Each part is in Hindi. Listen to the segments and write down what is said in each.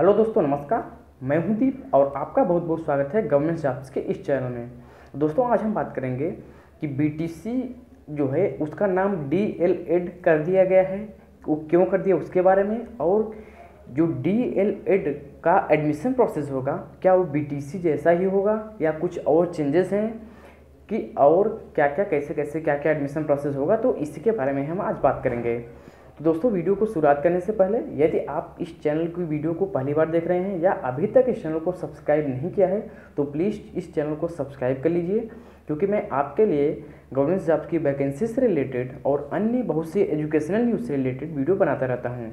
हेलो दोस्तों, नमस्कार। मैं हूं दीप और आपका बहुत बहुत स्वागत है गवर्नमेंट जॉब्स के इस चैनल में। दोस्तों, आज हम बात करेंगे कि बीटीसी जो है उसका नाम डीएलएड कर दिया गया है। वो क्यों कर दिया उसके बारे में, और जो डीएलएड का एडमिशन प्रोसेस होगा क्या वो बीटीसी जैसा ही होगा या कुछ और चेंजेस हैं कि और क्या क्या कैसे क्या क्या एडमिशन प्रोसेस होगा, तो इसी के बारे में हम आज बात करेंगे। तो दोस्तों, वीडियो को शुरुआत करने से पहले यदि आप इस चैनल की वीडियो को पहली बार देख रहे हैं या अभी तक इस चैनल को सब्सक्राइब नहीं किया है तो प्लीज़ इस चैनल को सब्सक्राइब कर लीजिए, क्योंकि मैं आपके लिए गवर्नमेंट जॉब की वैकेंसी से रिलेटेड और अन्य बहुत सी एजुकेशनल न्यूज़ से रिलेटेड वीडियो बनाता रहता हूँ।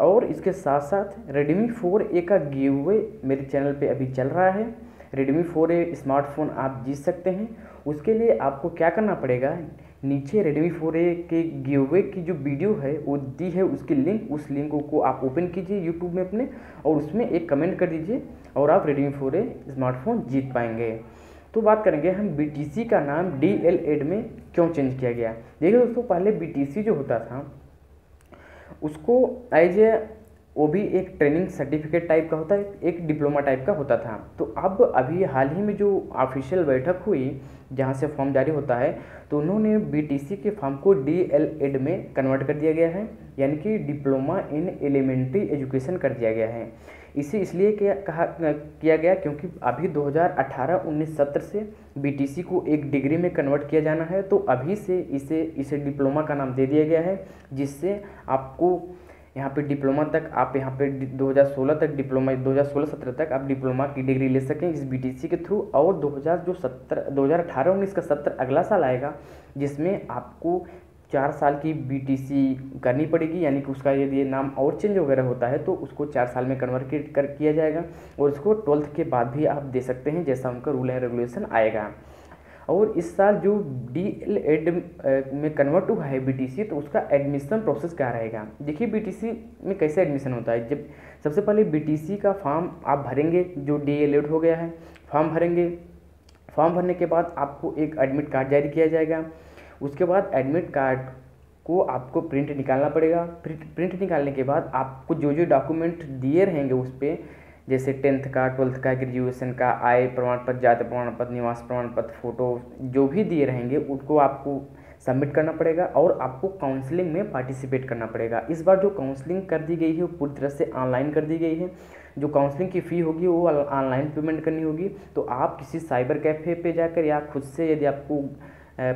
और इसके साथ साथ रेडमी 4A का गिव अवे मेरे चैनल पे अभी चल रहा है। रेडमी 4A स्मार्टफोन आप जीत सकते हैं। उसके लिए आपको क्या करना पड़ेगा, नीचे रेडमी 4A के गिव अवे की जो वीडियो है वो दी है, उसकी लिंक, उस लिंक को आप ओपन कीजिए यूट्यूब में अपने, और उसमें एक कमेंट कर दीजिए और आप रेडमी 4A स्मार्टफोन जीत पाएंगे। तो बात करेंगे हम बीटीसी का नाम डीएलएड में क्यों चेंज किया गया। देखिए दोस्तों, पहले बीटीसी जो होता था उसको एज ए वो भी एक ट्रेनिंग सर्टिफिकेट टाइप का होता है, एक डिप्लोमा टाइप का होता था। तो अब अभी हाल ही में जो ऑफिशियल बैठक हुई जहाँ से फॉर्म जारी होता है, तो उन्होंने बीटीसी के फॉर्म को डीएलएड में कन्वर्ट कर दिया गया है, यानी कि डिप्लोमा इन एलिमेंट्री एजुकेशन कर दिया गया है। इसे इसलिए किया गया क्योंकि अभी 2018-19 सत्र से बीटीसी को एक डिग्री में कन्वर्ट किया जाना है, तो अभी से इसे डिप्लोमा का नाम दे दिया गया है, जिससे आपको यहाँ पे डिप्लोमा तक आप यहाँ पे 2016 तक डिप्लोमा 2016 सत्र तक आप डिप्लोमा की डिग्री ले सकें इस बीटीसी के थ्रू। और 2018-19 का सत्र अगला साल आएगा, जिसमें आपको 4 साल की बीटीसी करनी पड़ेगी, यानी कि उसका यदि नाम और चेंज वगैरह होता है तो उसको 4 साल में कन्वर्ट किया जाएगा, और उसको 12th के बाद भी आप दे सकते हैं, जैसा उनका रूल एंड रेगुलेशन आएगा। और इस साल जो डीएलएड में कन्वर्ट हुआ है बीटीसी, तो उसका एडमिशन प्रोसेस क्या रहेगा। देखिए, बीटीसी में कैसे एडमिशन होता है। जब सबसे पहले बीटीसी का फॉर्म आप भरेंगे, जो डीएलएड हो गया है, फॉर्म भरेंगे। फॉर्म भरने के बाद आपको एक एडमिट कार्ड जारी किया जाएगा। उसके बाद एडमिट कार्ड को आपको प्रिंट निकालना पड़ेगा। प्रिंट निकालने के बाद आपको जो जो डॉक्यूमेंट दिए रहेंगे उस पर, जैसे 10th का, 12th का, ग्रेजुएशन का, आय प्रमाण पत्र, जाति प्रमाण पत्र, निवास प्रमाण पत्र, फोटो जो भी दिए रहेंगे उनको आपको सबमिट करना पड़ेगा, और आपको काउंसलिंग में पार्टिसिपेट करना पड़ेगा। इस बार जो काउंसलिंग कर दी गई है वो पूरी तरह से ऑनलाइन कर दी गई है। जो काउंसलिंग की फ़ी होगी वो ऑनलाइन पेमेंट करनी होगी। तो आप किसी साइबर कैफ़े पे जाकर या खुद से, यदि आपको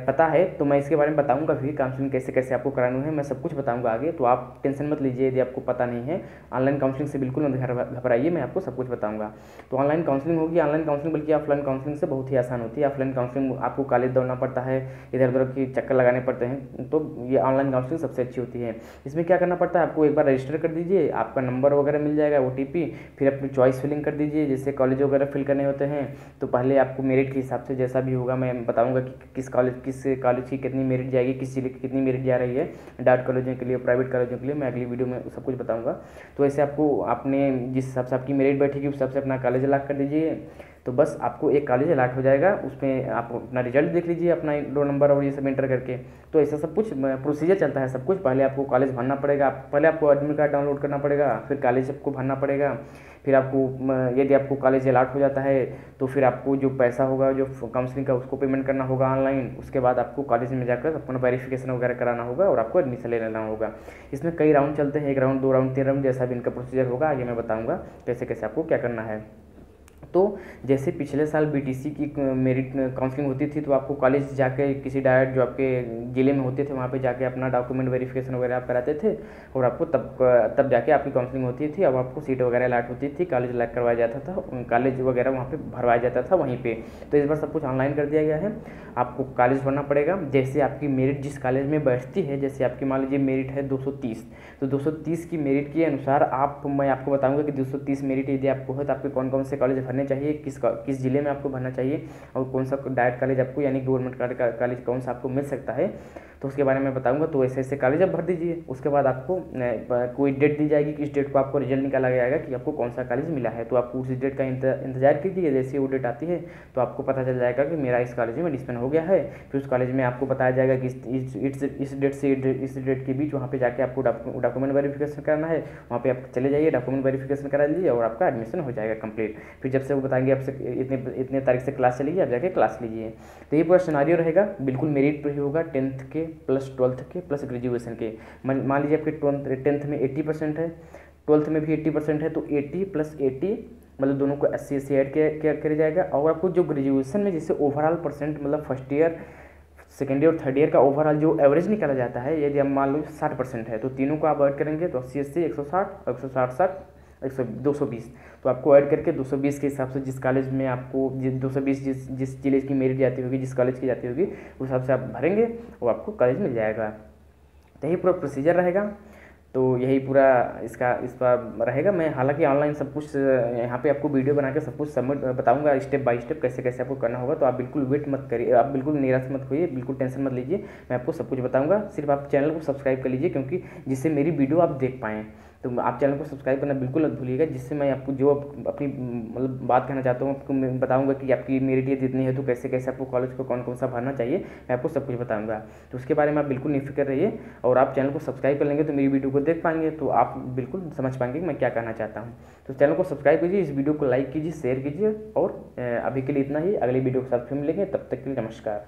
पता है तो मैं इसके बारे में बताऊंगा भी, काउंसलिंग कैसे कैसे आपको करानी है, मैं सब कुछ बताऊंगा आगे। तो आप टेंशन मत लीजिए यदि आपको पता नहीं है। ऑनलाइन काउंसलिंग से बिल्कुल मत घबराइए, मैं आपको सब कुछ बताऊंगा। तो ऑनलाइन काउंसलिंग होगी। ऑनलाइन काउंसलिंग बल्कि ऑफलाइन काउंसलिंग से बहुत ही आसान होती है। ऑफलाइन काउंसलिंग आपको कॉलेज दौड़ना पड़ता है, इधर उधर की चक्कर लगाने पड़ते हैं, तो ये ऑनलाइन काउंसलिंग सबसे अच्छी होती है। इसमें क्या करना पड़ता है, आपको एक बार रजिस्टर कर दीजिए, आपका नंबर वगैरह मिल जाएगा, OTP, फिर अपनी चॉइस फिलिंग कर दीजिए। जैसे कॉलेज वगैरह फिल करने होते हैं तो पहले आपको मेरिट के हिसाब से जैसा भी होगा, मैं बताऊँगा कि किस कॉलेज की कितनी मेरिट जाएगी, किस जिले की कितनी मेरिट जा रही है, डार्ट कॉलेजों के लिए, प्राइवेट कॉलेजों के लिए, मैं अगली वीडियो में सब कुछ बताऊंगा। तो ऐसे आपको आपने जिस हिसाब से आपकी मेरिट बैठेगी उस हिसाब से अपना कॉलेज अलॉट कर दीजिए। तो बस आपको एक कॉलेज अलॉट हो जाएगा, उसमें आप अपना रिजल्ट देख लीजिए, अपना रोल नंबर और ये सब एंटर करके। तो ऐसा सब कुछ प्रोसीजर चलता है सब कुछ। पहले आपको कॉलेज भरना पड़ेगा, पहले आपको एडमिट कार्ड डाउनलोड करना पड़ेगा, फिर कॉलेज आपको भरना पड़ेगा, फिर आपको यदि आपको कॉलेज अलॉट हो जाता है तो फिर आपको जो पैसा होगा जो काउंसलिंग का उसको पेमेंट करना होगा ऑनलाइन। उसके बाद आपको कॉलेज में जाकर अपना वेरिफिकेशन वगैरह कराना होगा और आपको एडमिशन ले लेना होगा। इसमें कई राउंड चलते हैं, 1 राउंड, 2 राउंड, 3 राउंड, जैसा भी इनका प्रोसीजर होगा आगे मैं बताऊँगा कैसे कैसे आपको क्या करना है। तो जैसे पिछले साल बीटीसी की मेरिट काउंसलिंग होती थी, तो आपको कॉलेज जाके किसी डायरेक्ट जो आपके ज़िले में होते थे वहाँ पे जाके अपना डॉक्यूमेंट वेरिफिकेशन वगैरह आप कराते थे, और आपको तब जाके आपकी काउंसलिंग होती थी। अब आपको सीट वगैरह अलॉट होती थी, कॉलेज अलॉट करवाया जाता था, कॉलेज वगैरह वहाँ पे भरवाया जाता था वहीं पे। तो इस बार सब कुछ ऑनलाइन कर दिया गया है। आपको कॉलेज भरना पड़ेगा, जैसे आपकी मेरिट जिस कॉलेज में बैठती है। जैसे आपकी मान लीजिए मेरिट है 230, तो 230 की मेरिट के अनुसार मैं आपको बताऊँगा कि 230 मेरिट यदि आपको है तो आपके कौन कौन से कॉलेज भरने चाहिए, किस ज़िले में आपको भरना चाहिए और कौन सा डायट कॉलेज आपको यानी गवर्नमेंट कॉलेज कौन सा आपको मिल सकता है, तो उसके बारे में बताऊंगा। तो ऐसे ऐसे कॉलेज आप भर दीजिए। उसके बाद आपको कोई डेट दी जाएगी, किस डेट को आपको रिजल्ट निकाला जाएगा कि आपको कौन सा कॉलेज मिला है। तो आप उस डेट का इंतजार कीजिए। जैसे वो डेट आती है तो आपको पता चल जाएगा कि मेरा इस कॉलेज में एडमिशन हो गया है। फिर उस कॉलेज में आपको बताया जाएगा कि इस डेट से इस डेट के बीच वहाँ पे जाके आपको डॉक्यूमेंट वेरिफिकेशन करना है। वहाँ पे आप चले जाइए, डॉक्यूमेंट वेरिफिकेशन करा लीजिए और आपका एडमिशन हो जाएगा कंप्लीट। फिर जब से वो बताएंगे आपसे इतने तारीख से क्लास चलेगी, आप जाके क्लास लीजिए। तो ये पूरा सिनारियो रहेगा, बिल्कुल मेरिट पर ही होगा, 10th के प्लस 12th के प्लस ग्रेजुएशन के। मान लीजिए आपके 10th में 80% है, 12th में भी 80% है, तो 80 + 80 मतलब दोनों को 80 ऐड किया जाएगा। और आपको जो ग्रेजुएशन में जैसे ओवरऑल परसेंट मतलब फर्स्ट ईयर, सेकेंड ईयर और थर्ड ईयर का ओवरऑल जो एवरेज निकाला जाता है, यदि हम मान लो 60% है तो तीनों को आप ऐड करेंगे तो 80 160 और 160 220। तो आपको ऐड करके 220 के हिसाब से जिस कॉलेज में आपको 220 जिस जिले की मेरिट जाती होगी, जिस कॉलेज की जाती होगी, उस हिसाब से आप भरेंगे वो आपको कॉलेज मिल जाएगा। तो यही पूरा प्रोसीजर रहेगा। तो यही पूरा इस पर रहेगा। मैं हालांकि ऑनलाइन सब कुछ यहाँ पे आपको वीडियो बना के सब कुछ सबमिट बताऊंगा स्टेप बाय स्टेप कैसे कैसे आपको करना होगा। तो आप बिल्कुल वेट मत करिए, आप बिल्कुल निराश मत होइए, बिल्कुल टेंशन मत लीजिए, मैं आपको सब कुछ बताऊंगा। सिर्फ आप चैनल को सब्सक्राइब कर लीजिए, क्योंकि जिससे मेरी वीडियो आप देख पाएँ। तो आप चैनल को सब्सक्राइब करना बिल्कुल मत भूलिएगा, जिससे मैं आपको जो अपनी मतलब बात कहना चाहता हूँ आपको मैं बताऊंगा कि आपकी मेरिट ये जितनी है तो कैसे कैसे आपको कॉलेज को कौन कौन सा भरना चाहिए, मैं आपको सब कुछ बताऊंगा। तो उसके बारे में आप बिल्कुल निफिक्र रहिए और आप चैनल को सब्सक्राइब कर लेंगे तो मेरी वीडियो को देख पाएंगे, तो आप बिल्कुल समझ पाएंगे कि मैं क्या कहना चाहता हूँ। तो चैनल को सब्सक्राइब कीजिए, इस वीडियो को लाइक कीजिए, शेयर कीजिए और अभी के लिए इतना ही। अगली वीडियो के साथ फिर मिलेंगे, तब तक के लिए नमस्कार।